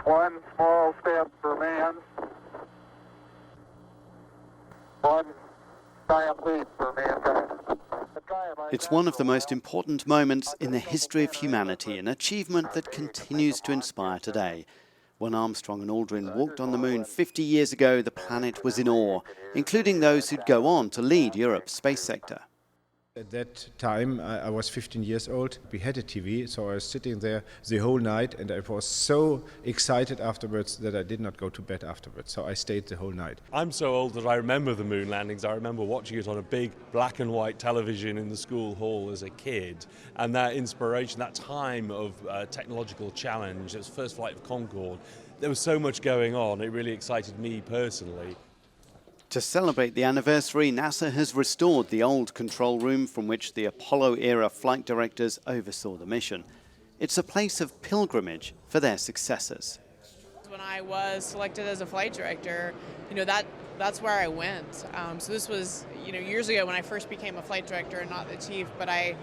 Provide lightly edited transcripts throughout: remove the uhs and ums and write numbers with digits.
One small step for man, one giant leap for mankind. It's one of the most important moments in the history of humanity, an achievement that continues to inspire today. When Armstrong and Aldrin walked on the moon 50 years ago, the planet was in awe, including those who'd go on to lead Europe's space sector. At that time, I was 15 years old. We had a TV, so I was sitting there the whole night, and I was so excited afterwards that I did not go to bed afterwards, so I stayed the whole night. I'm so old that I remember the moon landings. I remember watching it on a big black and white television in the school hall as a kid, and that inspiration, that time of technological challenge, it was first flight of Concorde. There was so much going on, it really excited me personally. To celebrate the anniversary, NASA has restored the old control room from which the Apollo-era flight directors oversaw the mission. It's a place of pilgrimage for their successors. When I was selected as a flight director, that's where I went. So this was, years ago when I first became a flight director and not the chief, but I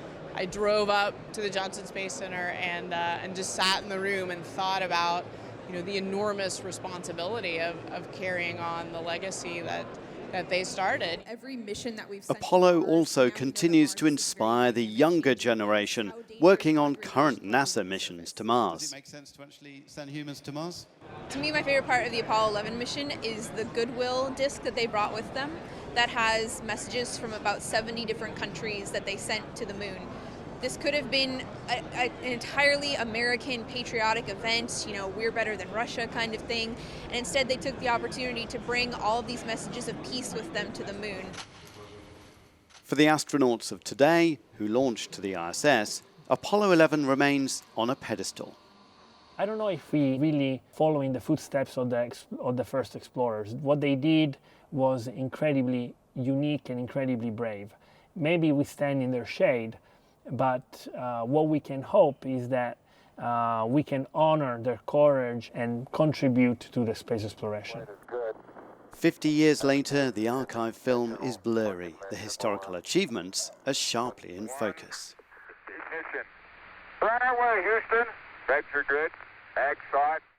drove up to the Johnson Space Center and just sat in the room and thought about the enormous responsibility of carrying on the legacy that they started. Every mission that we've sent Apollo also continues to inspire the younger generation working on current NASA missions to Mars. Does it make sense to actually send humans to Mars? To me, my favorite part of the Apollo 11 mission is the Goodwill disc that they brought with them that has messages from about 70 different countries that they sent to the moon. This could have been an entirely American patriotic event, we're better than Russia kind of thing, and instead they took the opportunity to bring all of these messages of peace with them to the moon. For the astronauts of today, who launched to the ISS, Apollo 11 remains on a pedestal. I don't know if we really follow in the footsteps of the first explorers. What they did was incredibly unique and incredibly brave. Maybe we stand in their shade, but what we can hope is that we can honor their courage and contribute to the space exploration. 50 years later, the archive film is blurry. The historical achievements are sharply in focus. Ignition. Right away, Houston. Vector good. Ag side.